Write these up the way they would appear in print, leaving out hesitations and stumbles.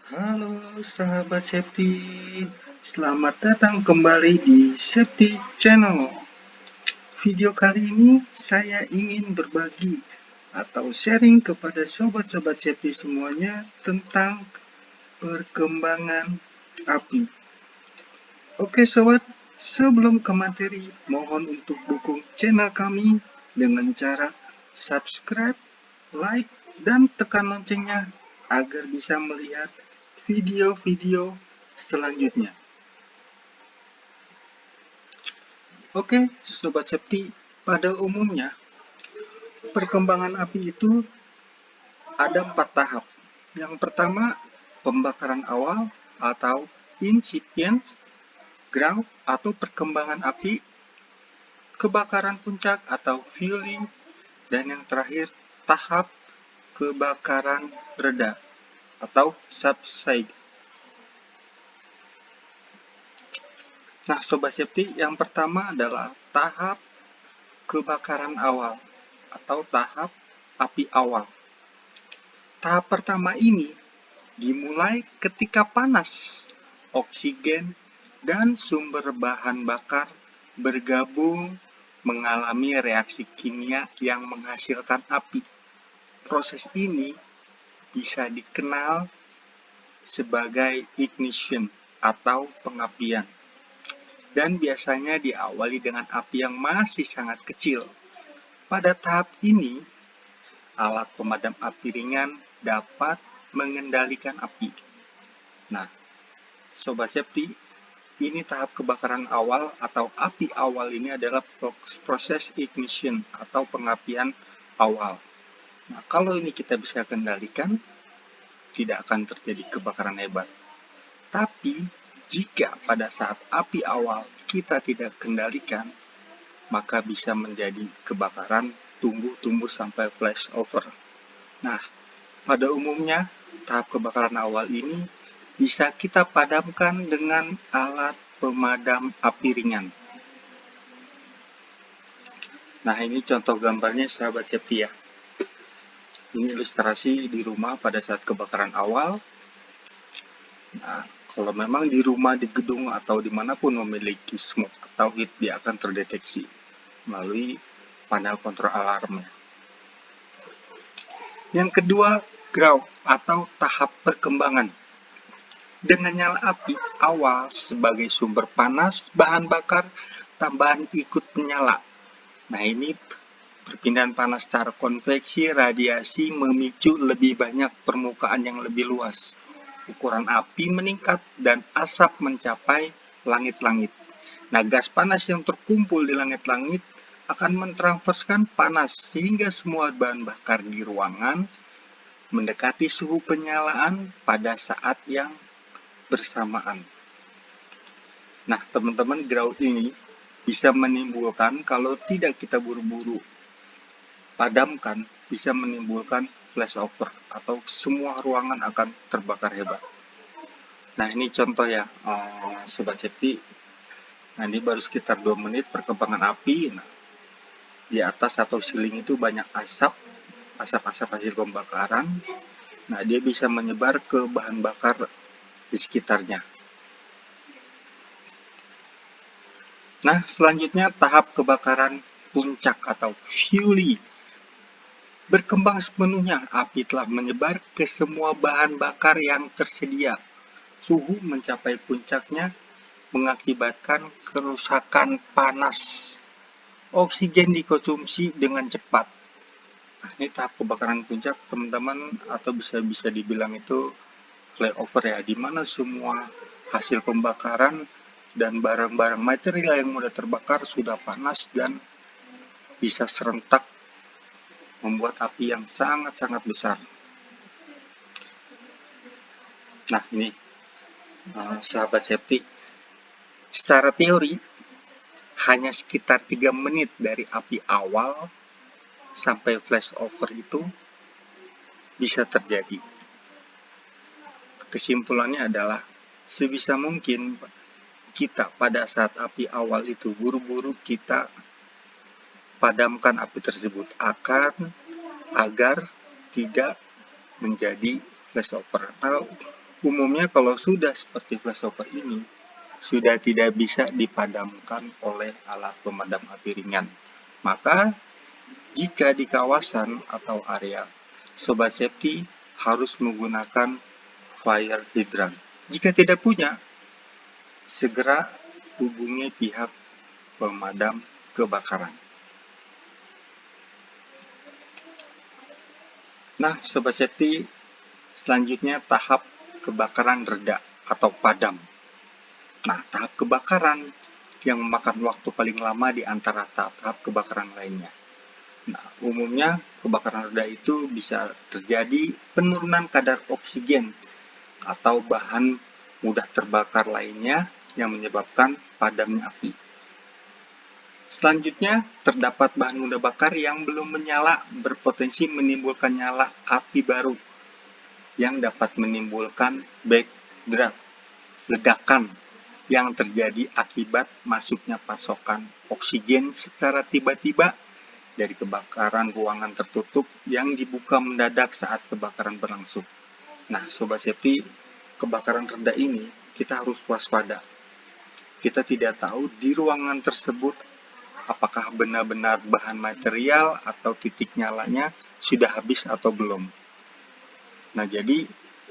Halo sahabat Septi, selamat datang kembali di Septi Channel. Video kali ini saya ingin berbagi atau sharing kepada sobat-sobat Septi semuanya tentang perkembangan api. Oke sobat, sebelum ke materi, mohon untuk dukung channel kami dengan cara subscribe, like, dan tekan loncengnya agar bisa melihat video-video selanjutnya. Oke, Sobat Septi, pada umumnya perkembangan api itu ada 4 tahap. Yang pertama, pembakaran awal atau incipient, ground atau perkembangan api, kebakaran puncak atau fueling, dan yang terakhir, tahap kebakaran reda atau subside. Nah, Sobat Septi, yang pertama adalah tahap kebakaran awal atau tahap api awal. Tahap pertama ini dimulai ketika panas, oksigen, dan sumber bahan bakar bergabung mengalami reaksi kimia yang menghasilkan api. Proses ini bisa dikenal sebagai ignition atau pengapian, dan biasanya diawali dengan api yang masih sangat kecil. Pada tahap ini, alat pemadam api ringan dapat mengendalikan api. Nah, Sobat Septi, ini tahap kebakaran awal atau api awal ini adalah proses ignition atau pengapian awal. Nah, kalau ini kita bisa kendalikan, tidak akan terjadi kebakaran hebat. Tapi, jika pada saat api awal kita tidak kendalikan, maka bisa menjadi kebakaran tumbuh sampai flashover. Nah, pada umumnya, tahap kebakaran awal ini bisa kita padamkan dengan alat pemadam api ringan. Nah, ini contoh gambarnya sahabat Septi ya. Ini ilustrasi di rumah pada saat kebakaran awal. Nah, kalau memang di rumah, di gedung, atau dimanapun memiliki smoke atau heat, dia akan terdeteksi melalui panel kontrol alarmnya. Yang kedua, ground atau tahap perkembangan. Dengan nyala api awal sebagai sumber panas, bahan bakar tambahan ikut menyala. Nah, ini perpindahan panas secara konveksi, radiasi memicu lebih banyak permukaan yang lebih luas. Ukuran api meningkat dan asap mencapai langit-langit. Nah, gas panas yang terkumpul di langit-langit akan mentransferkan panas sehingga semua bahan bakar di ruangan mendekati suhu penyalaan pada saat yang bersamaan. Nah, teman-teman, ground ini bisa menimbulkan, kalau tidak kita buru-buru padamkan, bisa menimbulkan flashover atau semua ruangan akan terbakar hebat. Nah, ini contoh ya, Sobat Septi. Nah, ini baru sekitar 2 menit perkembangan api. Nah, di atas atau siling itu banyak asap-asap hasil pembakaran. Nah, dia bisa menyebar ke bahan bakar di sekitarnya. Nah, selanjutnya tahap kebakaran puncak atau fueling. Berkembang sepenuhnya, api telah menyebar ke semua bahan bakar yang tersedia. Suhu mencapai puncaknya, mengakibatkan kerusakan panas. Oksigen dikonsumsi dengan cepat. Nah, ini tahap kebakaran puncak, teman-teman, atau bisa dibilang itu flyover ya, di mana semua hasil pembakaran dan barang-barang material yang mudah terbakar sudah panas dan bisa serentak membuat api yang sangat-sangat besar. Nah, ini sahabat Septi, secara teori hanya sekitar 3 menit dari api awal sampai flashover itu bisa terjadi. Kesimpulannya adalah sebisa mungkin kita pada saat api awal itu buru-buru kita padamkan api tersebut agar tidak menjadi flashover. Nah, Umumnya kalau sudah seperti flashover ini, sudah tidak bisa dipadamkan oleh alat pemadam api ringan. Maka, jika di kawasan atau area, Sobat Safety harus menggunakan fire hydrant. Jika tidak punya, segera hubungi pihak pemadam kebakaran. Nah, Sobat Safety, selanjutnya tahap kebakaran reda atau padam. Nah, tahap kebakaran yang memakan waktu paling lama di antara tahap-tahap kebakaran lainnya. Nah, umumnya kebakaran reda itu bisa terjadi penurunan kadar oksigen atau bahan mudah terbakar lainnya yang menyebabkan padamnya api. Selanjutnya, terdapat bahan mudah bakar yang belum menyala berpotensi menimbulkan nyala api baru yang dapat menimbulkan backdraft, ledakan yang terjadi akibat masuknya pasokan oksigen secara tiba-tiba dari kebakaran ruangan tertutup yang dibuka mendadak saat kebakaran berlangsung. Nah, Sobat Safety, kebakaran rendah ini kita harus waspada. Kita tidak tahu di ruangan tersebut apakah benar-benar bahan material atau titik nyalanya sudah habis atau belum. Nah, jadi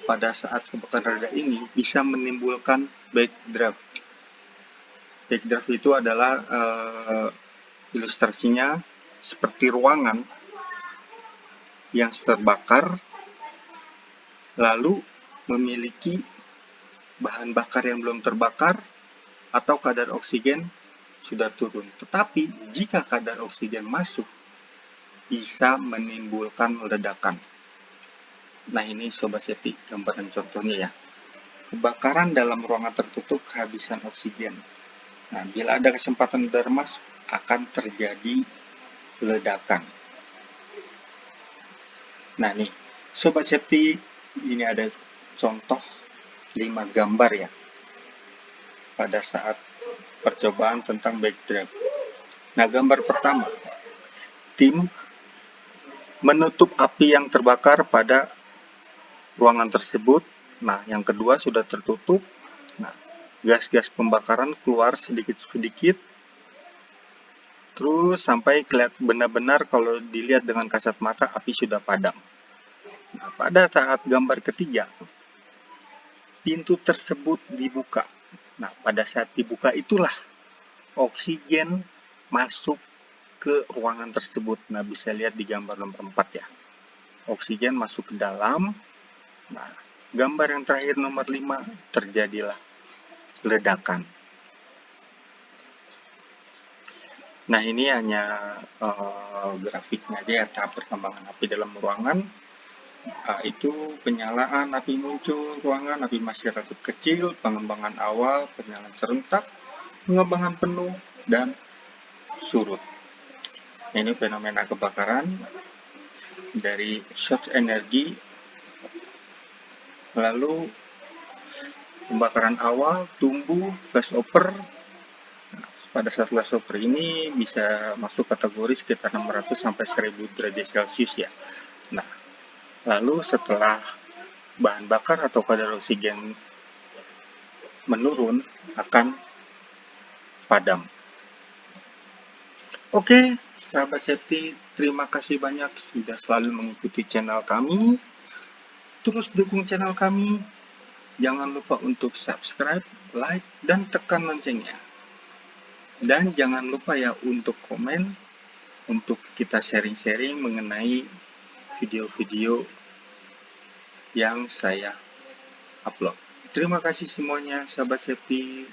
pada saat kebakaran reda ini bisa menimbulkan backdraft. Backdraft itu adalah ilustrasinya seperti ruangan yang terbakar lalu memiliki bahan bakar yang belum terbakar atau kadar oksigen sudah turun. Tetapi jika kadar oksigen masuk bisa menimbulkan ledakan. Nah, ini Sobat Safety, gambaran contohnya ya. Kebakaran dalam ruangan tertutup kehabisan oksigen. Nah, bila ada kesempatan udara masuk, akan terjadi ledakan. Nah, nih, Sobat Safety, ini ada contoh 5 gambar ya, pada saat percobaan tentang backdraft. Nah, gambar pertama, tim menutup api yang terbakar pada ruangan tersebut. Nah, yang kedua sudah tertutup. Nah, gas-gas pembakaran keluar sedikit-sedikit. Terus sampai kelihatan benar-benar kalau dilihat dengan kasat mata api sudah padam. Nah, pada saat gambar ketiga, pintu tersebut dibuka. Nah, pada saat dibuka itulah oksigen masuk ke ruangan tersebut. Nah, bisa lihat di gambar nomor 4 ya. Oksigen masuk ke dalam. Nah, gambar yang terakhir nomor 5, terjadilah ledakan. Nah, ini hanya grafiknya aja ya, tahap perkembangan api dalam ruangan. Itu penyalaan api muncul, ruangan api masih relatif kecil, pengembangan awal, penyalaan serentak, pengembangan penuh, dan surut. Ini fenomena kebakaran dari source energi, lalu pembakaran awal, tumbuh, flashover. Nah, pada saat flashover ini bisa masuk kategori sekitar 600 sampai 1000 derajat Celcius ya. Nah, lalu setelah bahan bakar atau kadar oksigen menurun akan padam. Oke, sahabat safety, terima kasih banyak sudah selalu mengikuti channel kami. Terus dukung channel kami. Jangan lupa untuk subscribe, like, dan tekan loncengnya. Dan jangan lupa ya untuk komen, untuk kita sharing-sharing mengenai video-video yang saya upload. Terima kasih semuanya, sahabat safety.